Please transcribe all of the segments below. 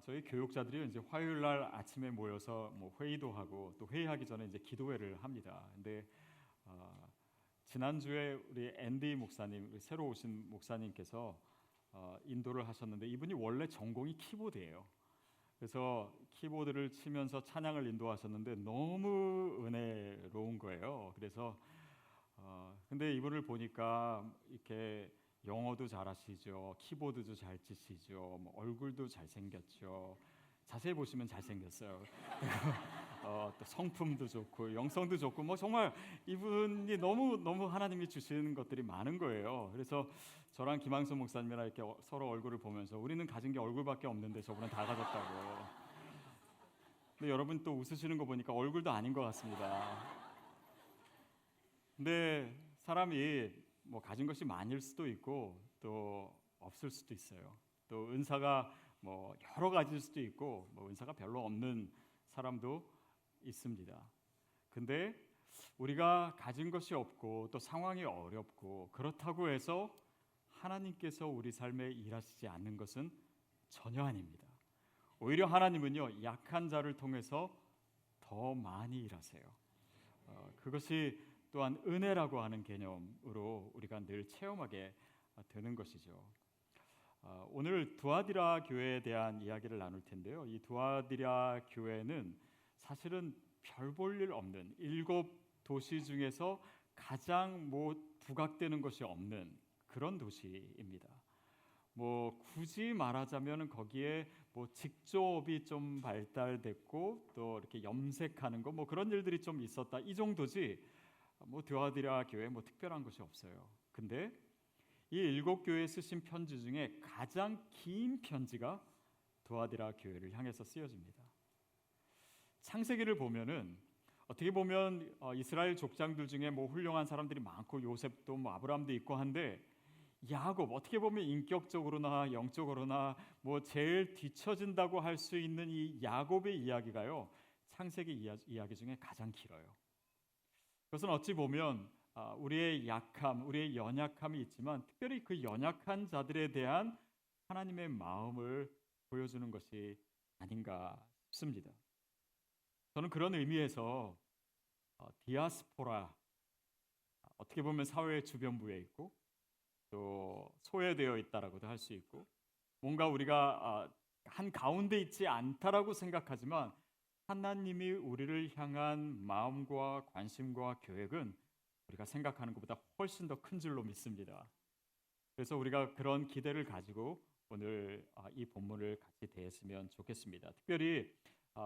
저희 교육자들이 이제 화요일 날 아침에 모여서 뭐 회의도 하고 또 회의하기 전에 이제 기도회를 합니다. 근데 어, 지난주에 우리 앤디 목사님, 우리 새로 오신 목사님께서 인도를 하셨는데 이분이 원래 전공이 키보드예요. 그래서 키보드를 치면서 찬양을 인도하셨는데 너무 은혜로운 거예요. 그래서 근데 이분을 보니까 이렇게 영어도 잘하시죠, 키보드도 잘 치시죠, 뭐 얼굴도 잘생겼죠. 자세히 보시면 잘생겼어요. 또 성품도 좋고 영성도 좋고 뭐 정말 이분이 너무 너무 하나님이 주시는 것들이 많은 거예요. 그래서 저랑 김항수 목사님이랑 이렇게 서로 얼굴을 보면서 우리는 가진 게 얼굴밖에 없는데 저분은 다 가졌다고. 근데 여러분 또 웃으시는 거 보니까 얼굴도 아닌 것 같습니다. 근데 사람이 뭐 가진 것이 많을 수도 있고 또 없을 수도 있어요. 또 은사가 뭐 여러 가지일 수도 있고 뭐 은사가 별로 없는 사람도 있습니다. 근데 우리가 가진 것이 없고 또 상황이 어렵고 그렇다고 해서 하나님께서 우리 삶에 일하시지 않는 것은 전혀 아닙니다. 오히려 하나님은요, 약한 자를 통해서 더 많이 일하세요. 그것이 또한 은혜라고 하는 개념으로 우리가 늘 체험하게 되는 것이죠. 오늘 두아디라 교회에 대한 이야기를 나눌 텐데요. 이 두아디라 교회는 사실은 별 볼 일 없는 일곱 도시 중에서 가장 뭐 부각되는 것이 없는 그런 도시입니다. 뭐 굳이 말하자면 거기에 뭐 직조업이 좀 발달됐고 또 이렇게 염색하는 거 뭐 그런 일들이 좀 있었다 이 정도지. 뭐 드와디라 교회 뭐 특별한 것이 없어요. 근데 이 일곱 교회에 쓰신 편지 중에 가장 긴 편지가 드와디라 교회를 향해서 쓰여집니다. 창세기를 보면은 어떻게 보면 이스라엘 족장들 중에 뭐 훌륭한 사람들이 많고 요셉도 뭐 아브라함도 있고 한데 야곱 어떻게 보면 인격적으로나 영적으로나 뭐 제일 뒤처진다고 할 수 있는 이 야곱의 이야기가요, 창세기 이야기 중에 가장 길어요. 그것은 어찌 보면 우리의 약함, 우리의 연약함이 있지만 특별히 그 연약한 자들에 대한 하나님의 마음을 보여주는 것이 아닌가 싶습니다. 저는 그런 의미에서 디아스포라, 어떻게 보면 사회의 주변부에 있고 또 소외되어 있다라고도 할 수 있고 뭔가 우리가 한 가운데 있지 않다라고 생각하지만 하나님이 우리를 향한 마음과 관심과 계획은 우리가 생각하는 것보다 훨씬 더 큰 줄로 믿습니다. 그래서 우리가 그런 기대를 가지고 오늘 이 본문을 같이 대했으면 좋겠습니다. 특별히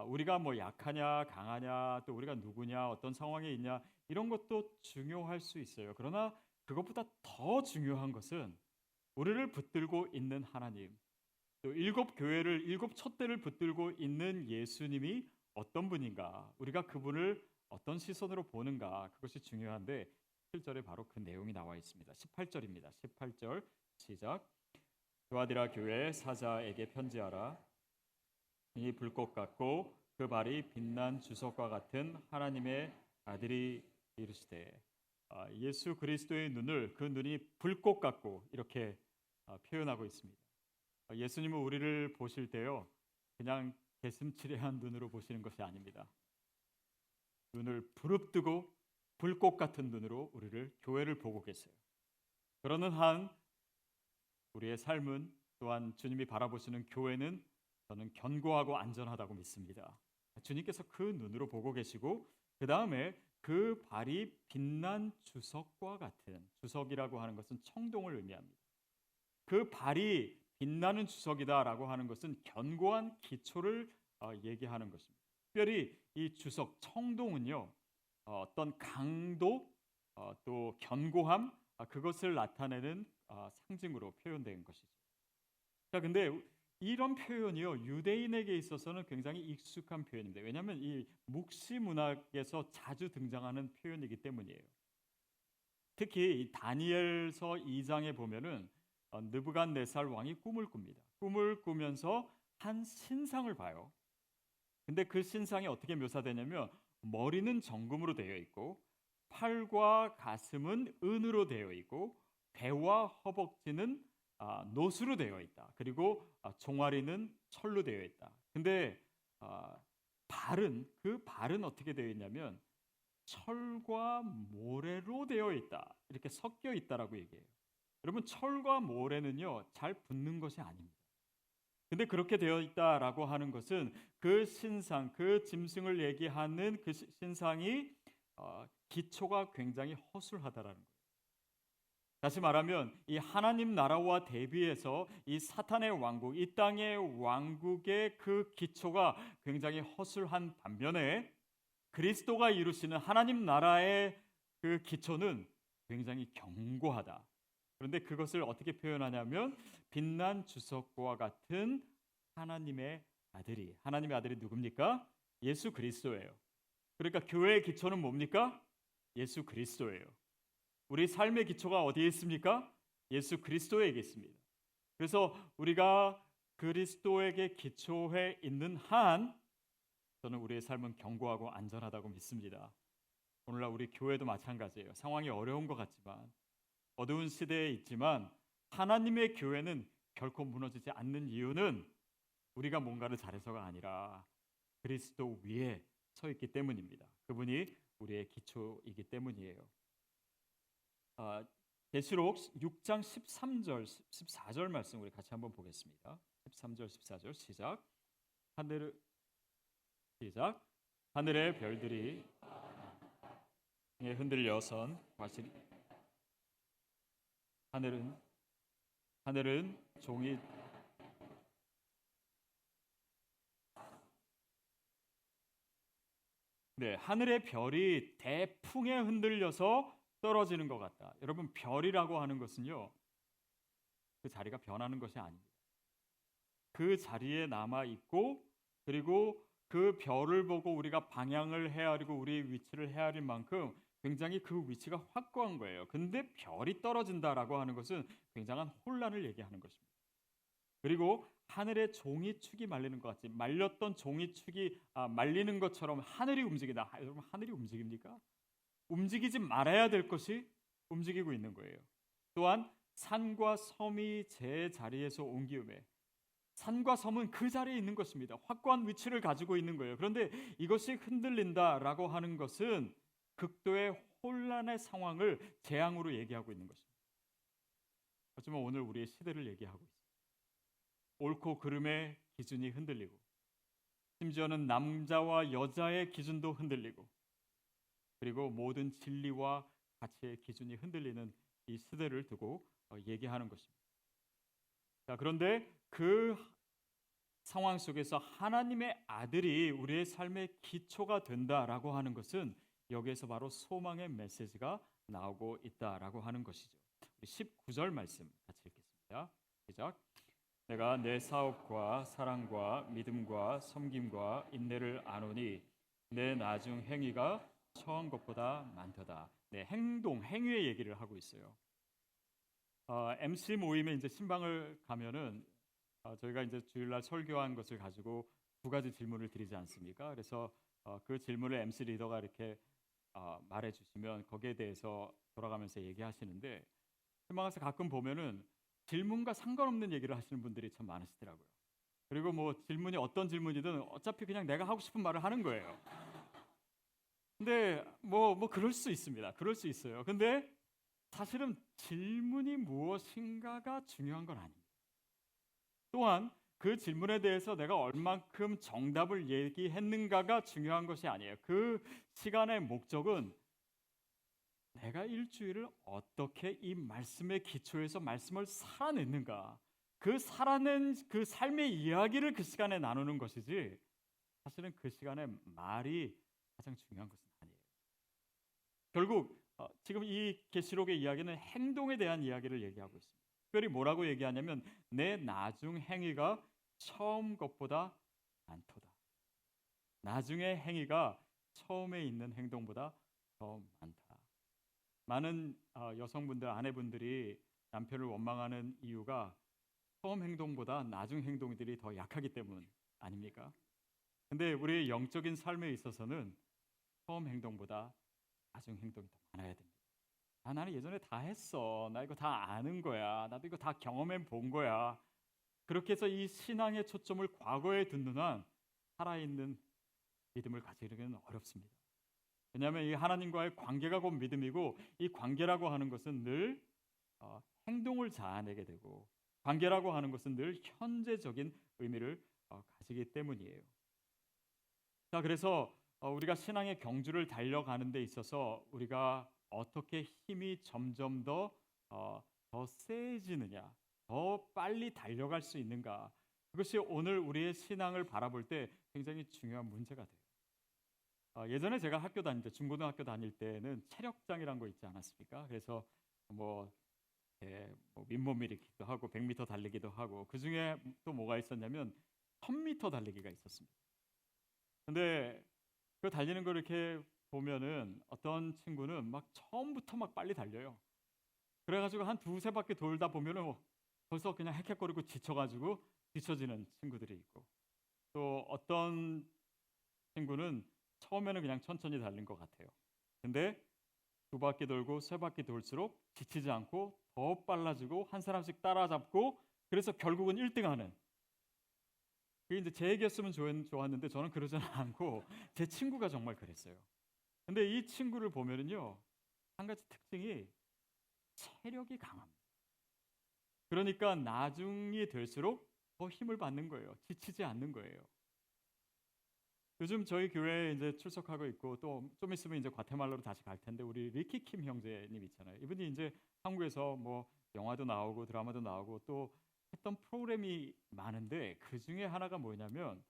우리가 뭐 약하냐 강하냐 또 우리가 누구냐 어떤 상황에 있냐 이런 것도 중요할 수 있어요. 그러나 그것보다 더 중요한 것은 우리를 붙들고 있는 하나님, 또 일곱 교회를 일곱 촛대를 붙들고 있는 예수님이 어떤 분인가, 우리가 그분을 어떤 시선으로 보는가, 그것이 중요한데 7절에 바로 그 내용이 나와 있습니다. 18절입니다. 18절 시작. 두아디라 교회 사자에게 편지하라. 이 불꽃 같고 그 발이 빛난 주석과 같은 하나님의 아들이 이르시되, 예수 그리스도의 눈을 그 눈이 불꽃 같고 이렇게 표현하고 있습니다. 예수님은 우리를 보실 때요, 그냥 개슴츠레한 눈으로 보시는 것이 아닙니다. 눈을 부릅뜨고 불꽃 같은 눈으로 우리를, 교회를 보고 계세요. 그러는 한 우리의 삶은 또한 주님이 바라보시는 교회는 저는 견고하고 안전하다고 믿습니다. 주님께서 그 눈으로 보고 계시고 그 다음에 그 발이 빛난 주석과 같은, 주석이라고 하는 것은 청동을 의미합니다. 그 발이 빛나는 주석이다라고 하는 것은 견고한 기초를 얘기하는 것입니다. 특별히 이 주석 청동은요, 어떤 강도 또 견고함 그것을 나타내는 상징으로 표현된 것이죠. 자, 근데 이런 표현이요, 유대인에게 있어서는 굉장히 익숙한 표현입니다. 왜냐하면 이 묵시 문학에서 자주 등장하는 표현이기 때문이에요. 특히 이 다니엘서 2장에 보면은 느부갓네살 왕이 꿈을 꿉니다. 꿈을 꾸면서 한 신상을 봐요. 근데 그 신상이 어떻게 묘사되냐면 머리는 정금으로 되어 있고 팔과 가슴은 은으로 되어 있고 배와 허벅지는 노수로 되어 있다. 그리고 종아리는 철로 되어 있다. 근데 발은 어떻게 되어 있냐면 철과 모래로 되어 있다. 이렇게 섞여 있다라고 얘기해요. 여러분 철과 모래는요 잘 붙는 것이 아닙니다. 근데 그렇게 되어 있다라고 하는 것은 그 신상, 그 짐승을 얘기하는 그 신상이 기초가 굉장히 허술하다라는 거예요. 다시 말하면 이 하나님 나라와 대비해서 이 사탄의 왕국, 이 땅의 왕국의 그 기초가 굉장히 허술한 반면에 그리스도가 이루시는 하나님 나라의 그 기초는 굉장히 견고하다. 그런데 그것을 어떻게 표현하냐면 빛난 주석과 같은 하나님의 아들이 누굽니까? 예수 그리스도예요. 그러니까 교회의 기초는 뭡니까? 예수 그리스도예요. 우리 삶의 기초가 어디에 있습니까? 예수 그리스도에 있습니다. 그래서 우리가 그리스도에게 기초해 있는 한 저는 우리의 삶은 견고하고 안전하다고 믿습니다. 오늘날 우리 교회도 마찬가지예요. 상황이 어려운 것 같지만 어두운 시대에 있지만 하나님의 교회는 결코 무너지지 않는 이유는 우리가 뭔가를 잘해서가 아니라 그리스도 위에 서 있기 때문입니다. 그분이 우리의 기초이기 때문이에요. 계시록 6장 13절 14절 말씀 우리 같이 한번 보겠습니다. 13절 14절 시작. 하늘의 별들이 흔들려 선 과실 하늘은 종이 하늘의 별이 대풍에 흔들려서 떨어지는 것 같다. 여러분 별이라고 하는 것은요 그 자리가 변하는 것이 아닙니다. 그 자리에 남아 있고 그리고 그 별을 보고 우리가 방향을 헤아리고 우리의 위치를 헤아릴 만큼 굉장히 그 위치가 확고한 거예요. 근데 별이 떨어진다라고 하는 것은 굉장한 혼란을 얘기하는 것입니다. 그리고 하늘의 종이축이 말리는 것 같이 말렸던 종이축이 말리는 것처럼 하늘이 움직이다. 여러분 하늘이 움직입니까? 움직이지 말아야 될 것이 움직이고 있는 거예요. 또한 산과 섬이 제 자리에서 옮기음에 산과 섬은 그 자리에 있는 것입니다. 확고한 위치를 가지고 있는 거예요. 그런데 이것이 흔들린다라고 하는 것은 극도의 혼란의 상황을 재앙으로 얘기하고 있는 것입니다. 하지만 오늘 우리의 시대를 얘기하고 있습니다. 옳고 그름의 기준이 흔들리고 심지어는 남자와 여자의 기준도 흔들리고 그리고 모든 진리와 가치의 기준이 흔들리는 이 시대를 두고 얘기하는 것입니다. 자, 그런데 그 상황 속에서 하나님의 아들이 우리의 삶의 기초가 된다라고 하는 것은 여기에서 바로 소망의 메시지가 나오고 있다라고 하는 것이죠. 19절 말씀 같이 읽겠습니다. 시작. 내가 내 사업과 사랑과 믿음과 섬김과 인내를 아노니 내 나중 행위가 처음 것보다 많도다. 행위의 얘기를 하고 있어요. MC 모임에 이제 신방을 가면은 저희가 이제 주일날 설교한 것을 가지고 두 가지 질문을 드리지 않습니까? 그래서 그 질문을 MC 리더가 이렇게 말해주시면 거기에 대해서 돌아가면서 얘기하시는데 신방에서 가끔 보면은 질문과 상관없는 얘기를 하시는 분들이 참 많으시더라고요. 그리고 뭐 질문이 어떤 질문이든 어차피 그냥 내가 하고 싶은 말을 하는 거예요. 근데 뭐 그럴 수 있습니다. 그럴 수 있어요. 근데 사실은 질문이 무엇인가가 중요한 건 아닙니다. 또한 그 질문에 대해서 내가 얼만큼 정답을 얘기했는가가 중요한 것이 아니에요. 그 시간의 목적은 내가 일주일을 어떻게 이 말씀의 기초에서 말씀을 살아냈는가, 그 살아낸 그 삶의 이야기를 그 시간에 나누는 것이지 사실은 그 시간에 말이 가장 중요한 것은 아니에요. 결국 지금 이 계시록의 이야기는 행동에 대한 이야기를 얘기하고 있습니다. 특별히 뭐라고 얘기하냐면 내 나중 행위가 처음 것보다 많도다. 나중의 행위가 처음에 있는 행동보다 더 많다. 많은 여성분들, 아내분들이 남편을 원망하는 이유가 처음 행동보다 나중 행동들이 더 약하기 때문 아닙니까? 근데 우리의 영적인 삶에 있어서는 처음 행동보다 나중 행동이 더 많아야 됩니다. 아, 나는 예전에 다 했어. 나 이거 다 아는 거야. 나도 이거 다 경험해 본 거야. 그렇게 해서 이 신앙의 초점을 과거에 둔 한 살아있는 믿음을 가지기는 어렵습니다. 왜냐하면 이 하나님과의 관계가 곧 믿음이고, 이 관계라고 하는 것은 늘 행동을 자아내게 되고, 관계라고 하는 것은 늘 현재적인 의미를 가지기 때문이에요. 자, 그래서 우리가 신앙의 경주를 달려가는 데 있어서 우리가 어떻게 힘이 점점 더 세지느냐, 더 빨리 달려갈 수 있는가, 그것이 오늘 우리의 신앙을 바라볼 때 굉장히 중요한 문제가 돼요. 예전에 제가 학교 다닐 때, 중고등학교 다닐 때는 체력장이란 거 있지 않았습니까? 그래서 뭐, 뭐 민몸 일으키기도 하고 100m 달리기도 하고, 그 중에 또 뭐가 있었냐면 1000m 달리기가 있었습니다. 근데 그 달리는 걸 이렇게 보면은 어떤 친구는 막 처음부터 막 빨리 달려요. 그래가지고 한 두세 바퀴 돌다 보면은 벌써 그냥 헥헥거리고 지쳐가지고 뒤처지는 친구들이 있고, 또 어떤 친구는 처음에는 그냥 천천히 달린 것 같아요. 근데 두 바퀴 돌고 세 바퀴 돌수록 지치지 않고 더 빨라지고 한 사람씩 따라잡고, 그래서 결국은 1등하는. 그게 이제 제 얘기였으면 좋았는데 저는 그러지는 않고 제 친구가 정말 그랬어요. 근데 이 친구를 보면은요, 한 가지 특징이 체력이 강합니다. 그러니까 나중이 될수록 더 힘을 받는 거예요. 지치지 않는 거예요. 요즘 저희 교회에 이제 출석하고 있고, 또 좀 있으면 이제 과테말라로 다시 갈 텐데, 우리 리키 킴 형제님 있잖아요. 이분이 이제 한국에서 뭐 영화도 나오고 드라마도 나오고 또 했던 프로그램이 많은데, 그 중에 하나가 뭐냐면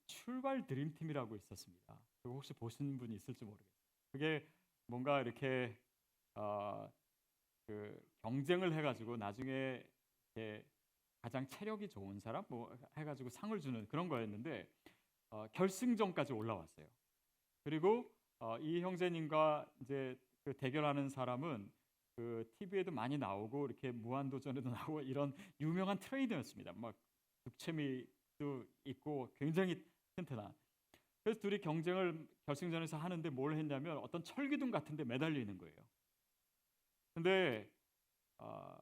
출발 드림팀이라고 있었습니다. 그거 혹시 보신 분이 있을지 모르겠어요. 그게 뭔가 이렇게 어, 그 경쟁을 해가지고 나중에 이렇게 가장 체력이 좋은 사람 뭐 해가지고 상을 주는 그런 거였는데, 결승전까지 올라왔어요. 그리고 이 형제님과 이제 그 대결하는 사람은 그 TV에도 많이 나오고 이렇게 무한도전에도 나오고 이런 유명한 트레이너였습니다. 막 북채미도 있고 굉장히 튼튼한. 그래서 둘이 경쟁을 결승전에서 하는데 뭘 했냐면 어떤 철기둥 같은 데 매달려 있는 거예요. 근데 어,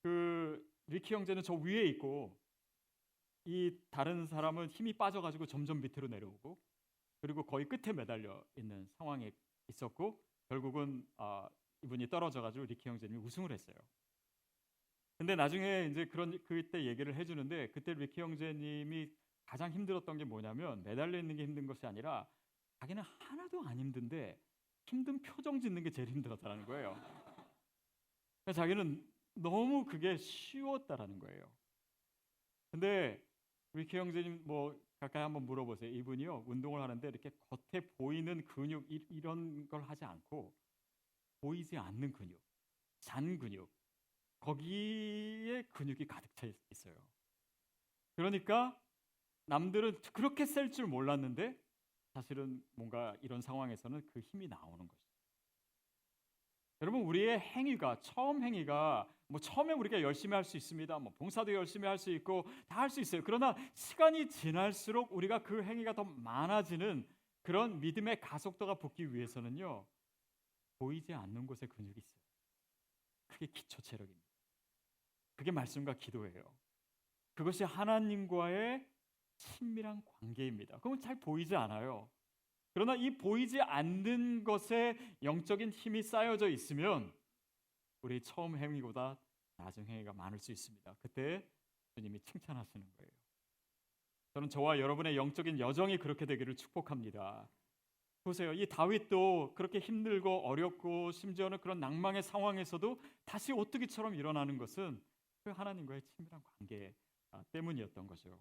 그 리키 형제는 저 위에 있고, 이 다른 사람은 힘이 빠져가지고 점점 밑으로 내려오고, 그리고 거의 끝에 매달려 있는 상황에 있었고, 결국은 이분이 떨어져가지고 리키 형제님이 우승을 했어요. 근데 나중에 이제 그때 얘기를 해주는데, 그때 리키 형제님이 가장 힘들었던 게 뭐냐면 매달려 있는 게 힘든 것이 아니라 자기는 하나도 안 힘든데 힘든 표정 짓는 게 제일 힘들었다는 거예요. 그래서 자기는 너무 그게 쉬웠다라는 거예요. 근데 리키 형제님 뭐 가까이 한번 물어보세요. 이분이요, 운동을 하는데 이렇게 겉에 보이는 근육 이런 걸 하지 않고 보이지 않는 근육, 잔 근육, 거기에 근육이 가득 차 있어요. 그러니까 남들은 그렇게 셀 줄 몰랐는데 사실은 뭔가 이런 상황에서는 그 힘이 나오는 거죠. 여러분, 우리의 행위가, 처음 행위가 뭐 처음에 우리가 열심히 할 수 있습니다. 뭐 봉사도 열심히 할 수 있고 다 할 수 있어요. 그러나 시간이 지날수록 우리가 그 행위가 더 많아지는 그런 믿음의 가속도가 붙기 위해서는요, 보이지 않는 곳에 근육이 있어요. 그게 기초 체력입니다. 그게 말씀과 기도예요. 그것이 하나님과의 친밀한 관계입니다. 그건 잘 보이지 않아요. 그러나 이 보이지 않는 것에 영적인 힘이 쌓여져 있으면 우리 처음 행위보다 나중 행위가 많을 수 있습니다. 그때 주님이 칭찬하시는 거예요. 저는 저와 여러분의 영적인 여정이 그렇게 되기를 축복합니다. 보세요. 이 다윗도 그렇게 힘들고 어렵고 심지어는 그런 낭망의 상황에서도 다시 오뚜기처럼 일어나는 것은 그 하나님과의 친밀한 관계 때문이었던 거죠.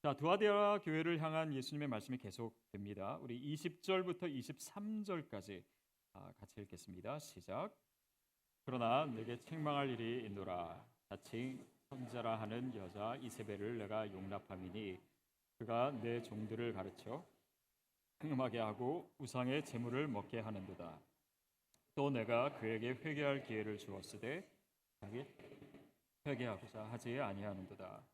자, 두아디아 교회를 향한 예수님의 말씀이 계속됩니다. 우리 20절부터 23절까지 같이 읽겠습니다. 시작. 그러나 내게 책망할 일이 있노라. 자칭 선자라 하는 여자 이세벨을 내가 용납함이니 그가 내 종들을 가르쳐 행음하게 하고 우상의 제물을 먹게 하는도다. 또 내가 그에게 회개할 기회를 주었으되 자기 회개하고자 하지 아니하는도다.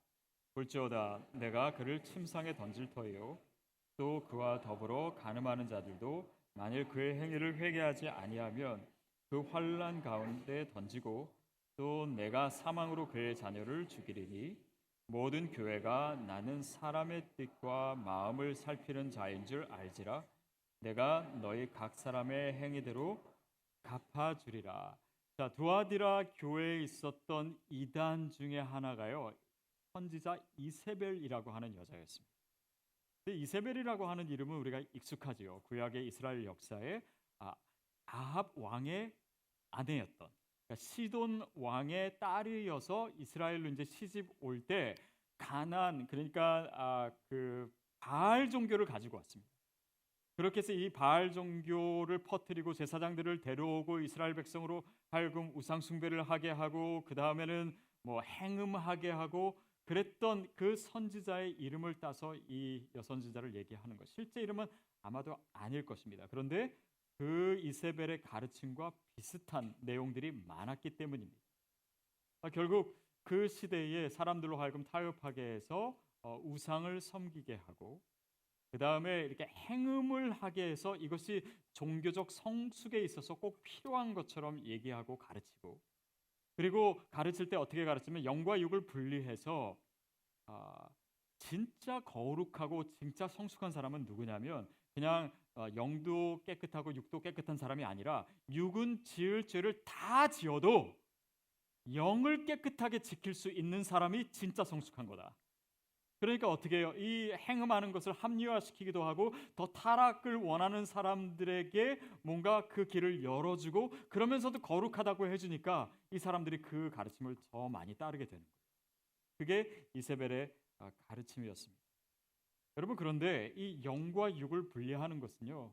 볼지어다 내가 그를 침상에 던질 터이요 또 그와 더불어 간음하는 자들도 만일 그의 행위를 회개하지 아니하면 그 환난 가운데 던지고 또 내가 사망으로 그의 자녀를 죽이리니 모든 교회가 나는 사람의 뜻과 마음을 살피는 자인 줄 알지라. 내가 너희 각 사람의 행위대로 갚아주리라. 자, 두아디라 교회에 있었던 이단 중에 하나가요, 선지자 이세벨이라고 하는 여자였습니다. 근데 이세벨이라고 하는 이름은 우리가 익숙하지요. 구약의 이스라엘 역사에 아합 왕의 아내였던, 그러니까 시돈 왕의 딸이어서 이스라엘로 이제 시집 올 때 가나안, 그러니까 그 바알 종교를 가지고 왔습니다. 그렇게 해서 이 바알 종교를 퍼뜨리고 제사장들을 데려오고 이스라엘 백성으로 하여금 우상 숭배를 하게 하고 그 다음에는 뭐 행음하게 하고 그랬던 그 선지자의 이름을 따서 이 여선지자를 얘기하는 것. 실제 이름은 아마도 아닐 것입니다. 그런데 그 이세벨의 가르침과 비슷한 내용들이 많았기 때문입니다. 결국 그 시대에 사람들로 하여금 타협하게 해서 우상을 섬기게 하고 그 다음에 이렇게 행음을 하게 해서 이것이 종교적 성숙에 있어서 꼭 필요한 것처럼 얘기하고 가르치고, 그리고 가르칠 때 어떻게 가르치면 영과 육을 분리해서 진짜 거룩하고 진짜 성숙한 사람은 누구냐면 그냥 영도 깨끗하고 육도 깨끗한 사람이 아니라 육은 지을 죄를 다 지어도 영을 깨끗하게 지킬 수 있는 사람이 진짜 성숙한 거다. 그러니까 어떻게 해요? 이 행음하는 것을 합리화시키기도 하고 더 타락을 원하는 사람들에게 뭔가 그 길을 열어주고 그러면서도 거룩하다고 해주니까 이 사람들이 그 가르침을 더 많이 따르게 되는 거예요. 그게 이세벨의 가르침이었습니다. 여러분, 그런데 이 영과 육을 분리하는 것은요,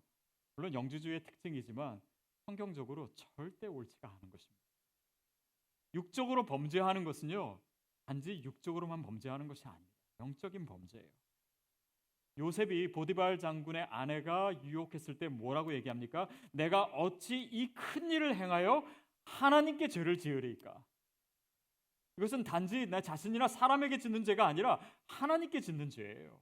물론 영주주의의 특징이지만 성경적으로 절대 옳지가 않은 것입니다. 육적으로 범죄하는 것은요, 단지 육적으로만 범죄하는 것이 아닙니다. 영적인 범죄예요. 요셉이 보디발 장군의 아내가 유혹했을 때 뭐라고 얘기합니까? 내가 어찌 이 큰 일을 행하여 하나님께 죄를 지으리까? 이것은 단지 내 자신이나 사람에게 짓는 죄가 아니라 하나님께 짓는 죄예요.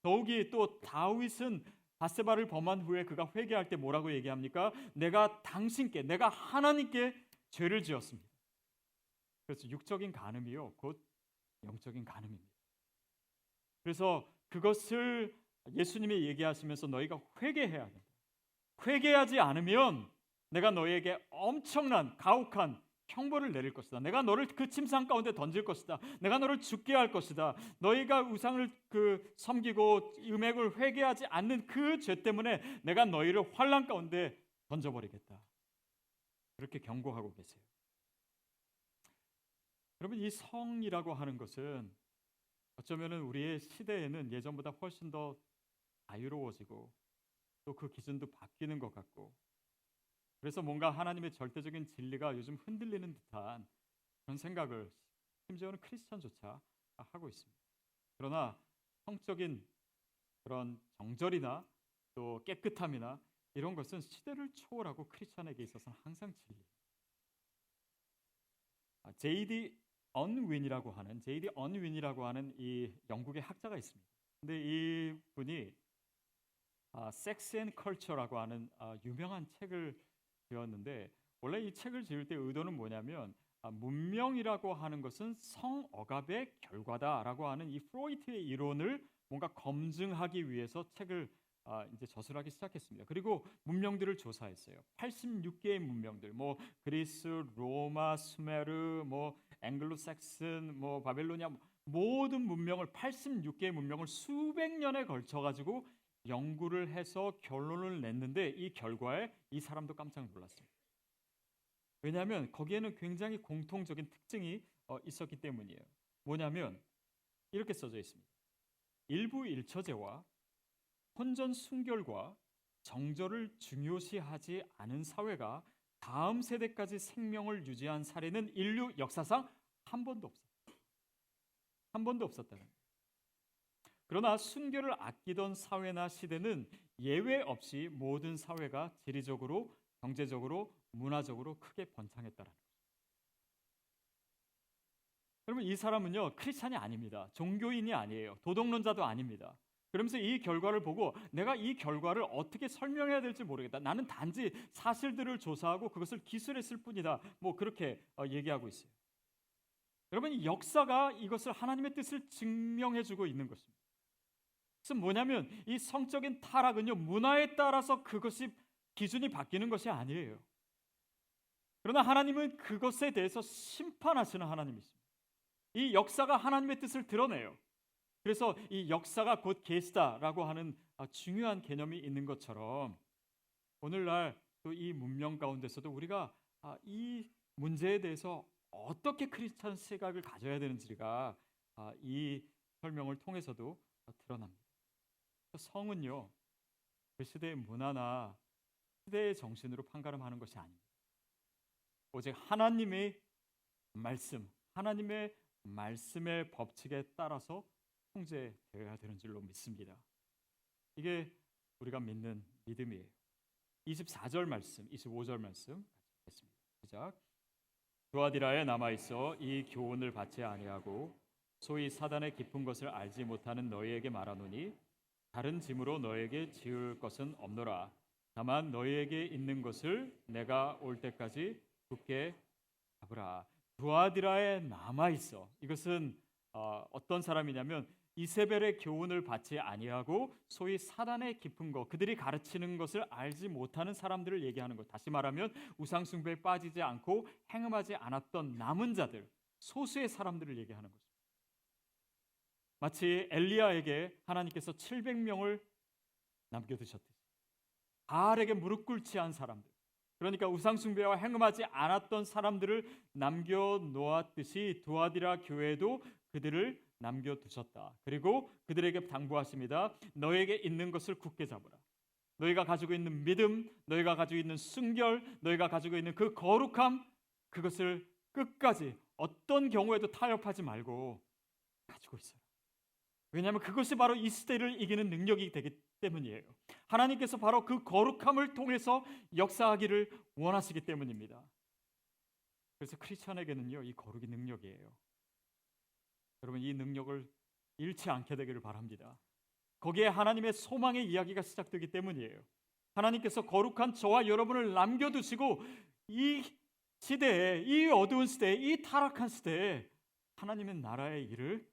더욱이 또 다윗은 바세바를 범한 후에 그가 회개할 때 뭐라고 얘기합니까? 내가 당신께, 내가 하나님께 죄를 지었습니다. 그래서 육적인 간음이요, 곧 영적인 간음입니다. 그래서 그것을 예수님이 얘기하시면서 너희가 회개해야 된다. 회개하지 않으면 내가 너희에게 엄청난 가혹한 형벌을 내릴 것이다. 내가 너를 그 침상 가운데 던질 것이다. 내가 너를 죽게 할 것이다. 너희가 우상을 섬기고 음행을 회개하지 않는 그 죄 때문에 내가 너희를 환난 가운데 던져버리겠다. 그렇게 경고하고 계세요. 여러분, 이 성이라고 하는 것은 어쩌면은 우리의 시대에는 예전보다 훨씬 더 자유로워지고 또 그 기준도 바뀌는 것 같고, 그래서 뭔가 하나님의 절대적인 진리가 요즘 흔들리는 듯한 그런 생각을 심지어는 크리스천조차 하고 있습니다. 그러나 성적인 그런 정절이나 또 깨끗함이나 이런 것은 시대를 초월하고 크리스천에게 있어서는 항상 진리. J.D. 언윈이라고 하는 이 영국의 학자가 있습니다. 근데 이 분이 섹스 앤 컬처라고 하는 유명한 책을 지었는데, 원래 이 책을 지을 때 의도는 뭐냐면 문명이라고 하는 것은 성억압의 결과다라고 하는 이 프로이트의 이론을 뭔가 검증하기 위해서 책을 이제 저술하기 시작했습니다. 그리고 문명들을 조사했어요. 86개의 문명들, 뭐 그리스, 로마, 수메르, 뭐 앵글로색슨, 뭐 바벨로니아, 모든 문명을 86개의 문명을 수백 년에 걸쳐 가지고 연구를 해서 결론을 냈는데 이 결과에 이 사람도 깜짝 놀랐습니다. 왜냐하면 거기에는 굉장히 공통적인 특징이 있었기 때문이에요. 뭐냐면 이렇게 써져 있습니다. 일부 일처제와 혼전 순결과 정절을 중요시하지 않은 사회가 다음 세대까지 생명을 유지한 사례는 인류 역사상 한 번도 없었다. 한 번도 없었다는 거예요. 그러나 순결을 아끼던 사회나 시대는 예외 없이 모든 사회가 지리적으로, 경제적으로, 문화적으로 크게 번창했다는 거죠. 여러분, 이 사람은요 크리스찬이 아닙니다. 종교인이 아니에요. 도덕론자도 아닙니다. 그러면서 이 결과를 보고 내가 이 결과를 어떻게 설명해야 될지 모르겠다. 나는 단지 사실들을 조사하고 그것을 기술했을 뿐이다. 뭐 그렇게 얘기하고 있어요. 여러분, 이 역사가 이것을 하나님의 뜻을 증명해주고 있는 것입니다. 그래서 뭐냐면 이 성적인 타락은요, 문화에 따라서 그것이 기준이 바뀌는 것이 아니에요. 그러나 하나님은 그것에 대해서 심판하시는 하나님이십니다. 이 역사가 하나님의 뜻을 드러내요. 그래서 이 역사가 곧 계시다라고 하는 중요한 개념이 있는 것처럼 오늘날 또 이 문명 가운데서도 우리가 이 문제에 대해서 어떻게 크리스찬 시각을 가져야 되는지가 이 설명을 통해서도 드러납니다. 성은요, 그 시대의 문화나 시대의 정신으로 판가름하는 것이 아닙니다. 오직 하나님의 하나님의 말씀의 법칙에 따라서 통제되어야 되는 줄로 믿습니다. 이게 우리가 믿는 믿음이에요. 24절 말씀, 25절 말씀 같이 읽겠습니다. 시작. 두아디라에 남아 있어 이 교훈을 받지 아니하고 소위 사단의 깊은 것을 알지 못하는 너희에게 말하노니 다른 짐으로 너희에게 지을 것은 없노라. 다만 너희에게 있는 것을 내가 올 때까지 굳게 잡으라. 두아디라에 남아 있어. 이것은 어떤 사람이냐면 이세벨의 교훈을 받지 아니하고 소위 사단의 깊은 것, 그들이 가르치는 것을 알지 못하는 사람들을 얘기하는 것. 다시 말하면 우상 숭배에 빠지지 않고 행음하지 않았던 남은 자들, 소수의 사람들을 얘기하는 것입니다. 마치 엘리야에게 하나님께서 700명을 남겨두셨듯이 바알에게 무릎 꿇지 않은 사람들, 그러니까 우상 숭배와 행음하지 않았던 사람들을 남겨놓았듯이 두아디라 교회도 그들을 남겨두셨다. 그리고 그들에게 당부하십니다. 너에게 있는 것을 굳게 잡으라. 너희가 가지고 있는 믿음, 너희가 가지고 있는 순결, 너희가 가지고 있는 그 거룩함, 그것을 끝까지 어떤 경우에도 타협하지 말고 가지고 있어요. 왜냐하면 그것이 바로 이 시대를 이기는 능력이 되기 때문이에요. 하나님께서 바로 그 거룩함을 통해서 역사하기를 원하시기 때문입니다. 그래서 크리스천에게는요, 이 거룩이 능력이에요. 여러분, 이 능력을 잃지 않게 되기를 바랍니다. 거기에 하나님의 소망의 이야기가 시작되기 때문이에요. 하나님께서 거룩한 저와 여러분을 남겨두시고 이 시대에, 이 어두운 시대에, 이 타락한 시대에 하나님의 나라의 일을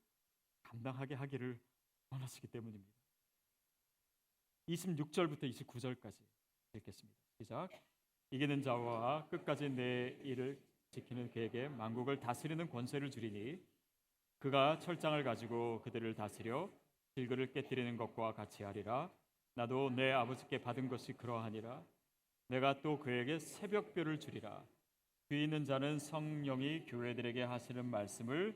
감당하게 하기를 원하시기 때문입니다. 26절부터 29절까지 읽겠습니다. 시작. 이기는 자와 끝까지 내 일을 지키는 그에게 만국을 다스리는 권세를 주리니 그가 철장을 가지고 그들을 다스려 길거를 깨뜨리는 것과 같이 하리라. 나도 내 아버지께 받은 것이 그러하니라. 내가 또 그에게 새벽별을 주리라. 귀 있는 자는 성령이 교회들에게 하시는 말씀을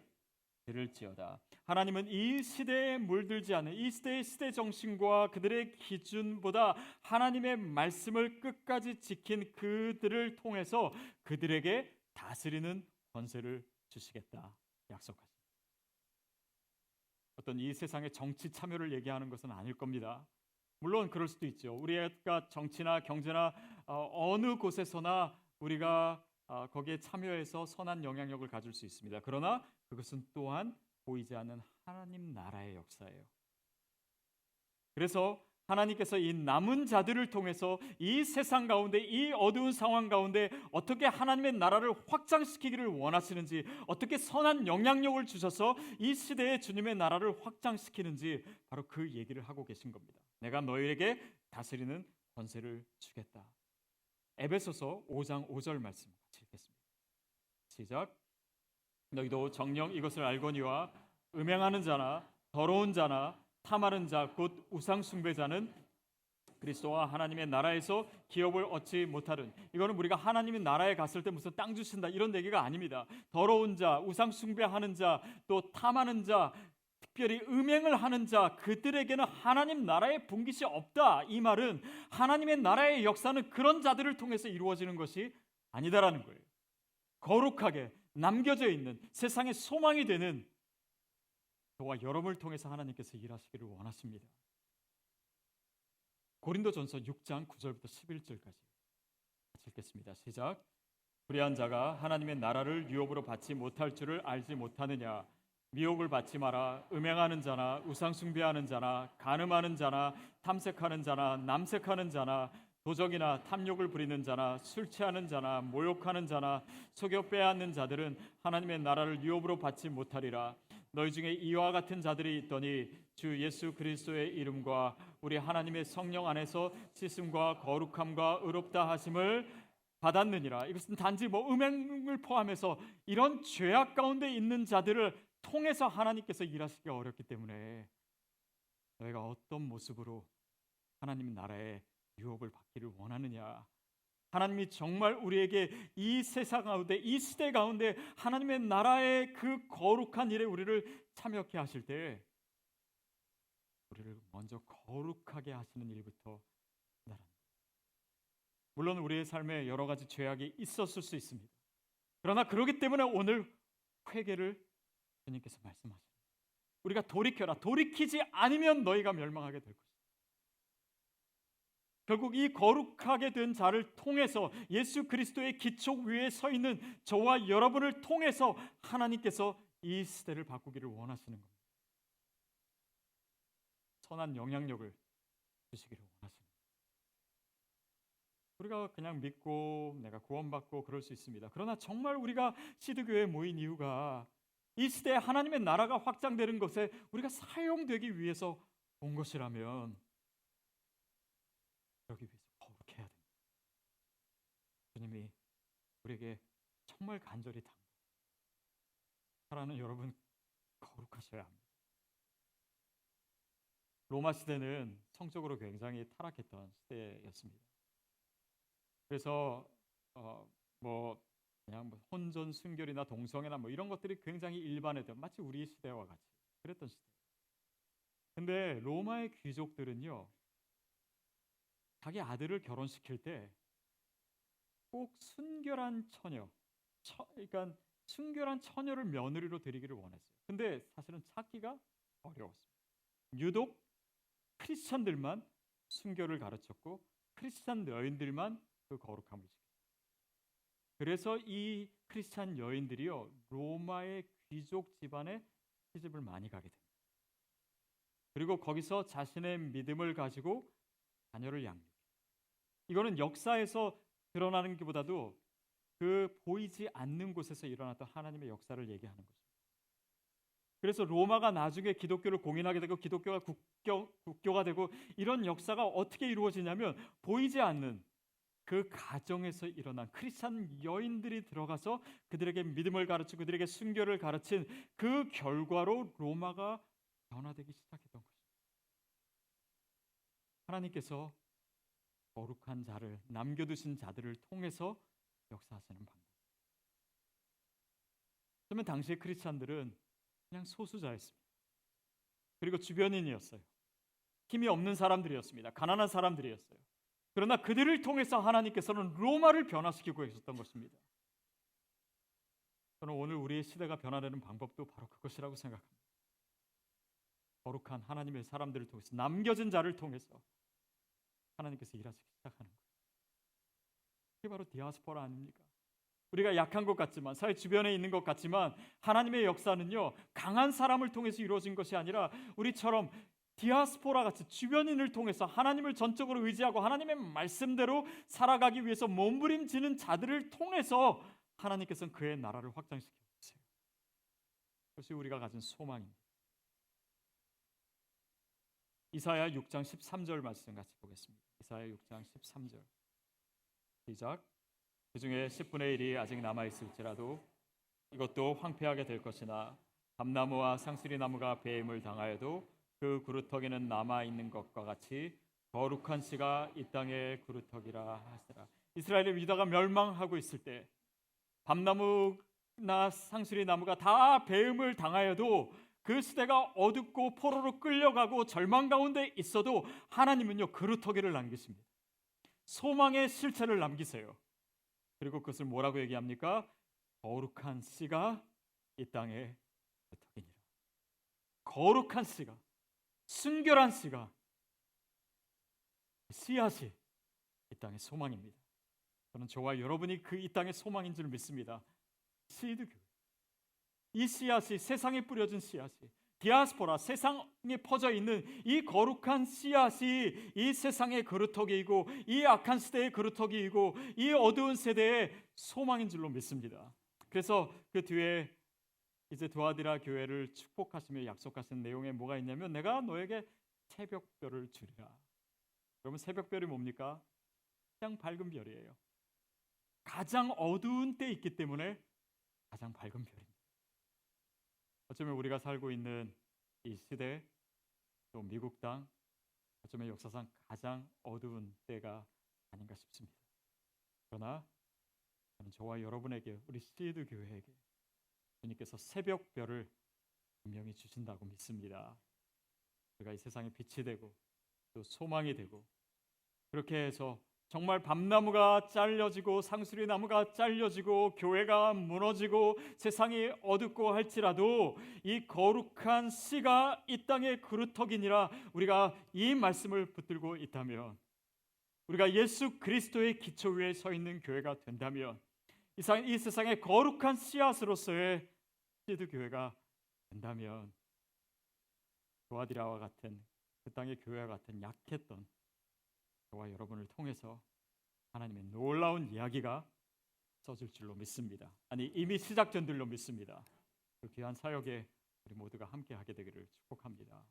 들을지어다. 하나님은 이 시대에 물들지 않은 이 시대의 시대 정신과 그들의 기준보다 하나님의 말씀을 끝까지 지킨 그들을 통해서 그들에게 다스리는 권세를 주시겠다 약속하십니다. 어떤 이 세상의 정치 참여를 얘기하는 것은 아닐 겁니다. 물론 그럴 수도 있죠. 우리가 정치나 경제나 어느 곳에서나 우리가 거기에 참여해서 선한 영향력을 가질 수 있습니다. 그러나 그것은 또한 보이지 않는 하나님 나라의 역사예요. 그래서 하나님께서 이 남은 자들을 통해서 이 세상 가운데, 이 어두운 상황 가운데 어떻게 하나님의 나라를 확장시키기를 원하시는지, 어떻게 선한 영향력을 주셔서 이 시대에 주님의 나라를 확장시키는지 바로 그 얘기를 하고 계신 겁니다. 내가 너희에게 다스리는 권세를 주겠다. 에베소서 5장 5절 말씀 같이 읽겠습니다. 시작. 너희도 정녕 이것을 알거니와 음행하는 자나 더러운 자나 탐하는 자 곧 우상 숭배자는 그리스도와 하나님의 나라에서 기업을 얻지 못하는. 이거는 우리가 하나님의 나라에 갔을 때 무슨 땅 주신다 이런 얘기가 아닙니다. 더러운 자, 우상 숭배하는 자, 또 탐하는 자, 특별히 음행을 하는 자, 그들에게는 하나님 나라의 분깃이 없다. 이 말은 하나님의 나라의 역사는 그런 자들을 통해서 이루어지는 것이 아니다라는 거예요. 거룩하게 남겨져 있는 세상의 소망이 되는 저와 여러분을 통해서 하나님께서 일하시기를 원하십니다. 고린도전서 6장 9절부터 11절까지 같이 읽겠습니다. 시작. 불의한 자가 하나님의 나라를 유업으로 받지 못할 줄을 알지 못하느냐. 미혹을 받지 마라. 음행하는 자나 우상 숭배하는 자나 간음하는 자나 탐색하는 자나 남색하는 자나 도적이나 탐욕을 부리는 자나 술 취하는 자나 모욕하는 자나 속여 빼앗는 자들은 하나님의 나라를 유업으로 받지 못하리라. 너희 중에 이와 같은 자들이 있더니 주 예수 그리스도의 이름과 우리 하나님의 성령 안에서 씻음과 거룩함과 의롭다 하심을 받았느니라. 이것은 단지 음행을 포함해서 이런 죄악 가운데 있는 자들을 통해서 하나님께서 일하시기가 어렵기 때문에 너희가 어떤 모습으로 하나님 나라의 유업을 받기를 원하느냐. 하나님이 정말 우리에게 이 세상 가운데, 이 시대 가운데 하나님의 나라의 그 거룩한 일에 우리를 참여케 하실 때 우리를 먼저 거룩하게 하시는 일부터 나랍니다. 물론 우리의 삶에 여러 가지 죄악이 있었을 수 있습니다. 그러나 그렇기 때문에 오늘 회개를 주님께서 말씀하십니다. 우리가 돌이켜라. 돌이키지 않으면 너희가 멸망하게 될 것이다. 결국 이 거룩하게 된 자를 통해서 예수 그리스도의 기초 위에 서 있는 저와 여러분을 통해서 하나님께서 이 시대를 바꾸기를 원하시는 겁니다. 선한 영향력을 주시기를 원하십니다. 우리가 그냥 믿고 내가 구원받고 그럴 수 있습니다. 그러나 정말 우리가 시드교회에 모인 이유가 이 시대에 하나님의 나라가 확장되는 것에 우리가 사용되기 위해서 온 것이라면 여기 위해서 거룩해야 됩니다. 주님이 우리에게 정말 간절히 당부. 사랑하는 여러분, 거룩하셔야 합니다. 로마 시대는 성적으로 굉장히 타락했던 시대였습니다. 그래서 그냥 혼전 순결이나 동성애나 이런 것들이 굉장히 일반화된, 마치 우리 시대와 같이 그랬던 시대. 근데 로마의 귀족들은요, 자기 아들을 결혼시킬 때 꼭 순결한 처녀, 그러니까 순결한 처녀를 며느리로 드리기를 원했어요. 근데 사실은 찾기가 어려웠습니다. 유독 크리스천들만 순결을 가르쳤고 크리스천 여인들만 그 거룩함을 지켰어요. 그래서 이 크리스천 여인들이요, 로마의 귀족 집안에 시집을 많이 가게 됩니다. 그리고 거기서 자신의 믿음을 가지고 자녀를 양육해요. 이거는 역사에서 드러나는 것보다도 그 보이지 않는 곳에서 일어났던 하나님의 역사를 얘기하는 거죠. 그래서 로마가 나중에 기독교를 공인하게 되고 기독교가 국교가 되고 이런 역사가 어떻게 이루어지냐면 보이지 않는 그 가정에서 일어난 크리스찬 여인들이 들어가서 그들에게 믿음을 가르치고 그들에게 순교를 가르친 그 결과로 로마가 변화되기 시작했던 것입니다. 하나님께서 거룩한 자를, 남겨두신 자들을 통해서 역사하시는 방법. 그러면 당시의 크리스찬들은 그냥 소수자였습니다. 그리고 주변인이었어요. 힘이 없는 사람들이었습니다. 가난한 사람들이었어요. 그러나 그들을 통해서 하나님께서는 로마를 변화시키고 계셨던 것입니다. 저는 오늘 우리의 시대가 변화되는 방법도 바로 그것이라고 생각합니다. 거룩한 하나님의 사람들을 통해서, 남겨진 자를 통해서 하나님께서 일하시기 시작하는 거예요. 그게 바로 디아스포라 아닙니까? 우리가 약한 것 같지만, 사회 주변에 있는 것 같지만 하나님의 역사는요, 강한 사람을 통해서 이루어진 것이 아니라 우리처럼 디아스포라 같이 주변인을 통해서 하나님을 전적으로 의지하고 하나님의 말씀대로 살아가기 위해서 몸부림치는 자들을 통해서 하나님께서는 그의 나라를 확장시켜 주세요. 그것이 우리가 가진 소망입니다. 이사야 6장 13절 말씀 같이 보겠습니다. 이사야 6장 13절 시작. 그 중에 10분의 1이 아직 남아있을지라도 이것도 황폐하게 될 것이나 감나무와 상수리나무가 배임을 당하여도 그 구루터기는 남아있는 것과 같이 거룩한 씨가 이 땅의 구루터기라 하시라. 이스라엘의 유다가 멸망하고 있을 때 밤나무나 상수리나무가 다 배임을 당하여도 그 시대가 어둡고 포로로 끌려가고 절망 가운데 있어도 하나님은요, 그루터기를 남기십니다. 소망의 실체를 남기세요. 그리고 그것을 뭐라고 얘기합니까? 거룩한 씨가 이 땅에 그루터기니라. 거룩한 씨가, 순결한 씨가, 씨앗이 이 땅의 소망입니다. 저는 저와 여러분이 그 이 땅의 소망인 줄 믿습니다. 시드교회. 이 씨앗이 세상에 뿌려진 씨앗이 디아스포라 세상에 퍼져 있는 이 거룩한 씨앗이 이 세상의 그루터기이고 이 악한 시대의 그루터기이고 이 어두운 세대의 소망인 줄로 믿습니다. 그래서 그 뒤에 이제 두아디라 교회를 축복하시며 약속하신 내용에 뭐가 있냐면 내가 너에게 새벽별을 주리라. 여러분 새벽별이 뭡니까? 가장 밝은 별이에요. 가장 어두운 때 있기 때문에 가장 밝은 별입니다. 어쩌면 우리가 살고 있는 이 시대 또 미국 땅 어쩌면 역사상 가장 어두운 때가 아닌가 싶습니다. 그러나 저는 저와 여러분에게 우리 시드 교회에게 주님께서 새벽별을 분명히 주신다고 믿습니다. 우리가 이 세상에 빛이 되고 또 소망이 되고 그렇게 해서 정말 밤나무가 잘려지고 상수리 나무가 잘려지고 교회가 무너지고 세상이 어둡고 할지라도 이 거룩한 씨가 이 땅의 그루터기니라 우리가 이 말씀을 붙들고 있다면 우리가 예수 그리스도의 기초 위에 서 있는 교회가 된다면 이 세상의 거룩한 씨앗으로서의 시드 교회가 된다면 도아디라와 같은 그 땅의 교회와 같은 약했던 저와 여러분을 통해서 하나님의 놀라운 이야기가 써질 줄로 믿습니다. 아니 이미 시작된 줄로 믿습니다. 그 귀한 사역에 우리 모두가 함께 하게 되기를 축복합니다.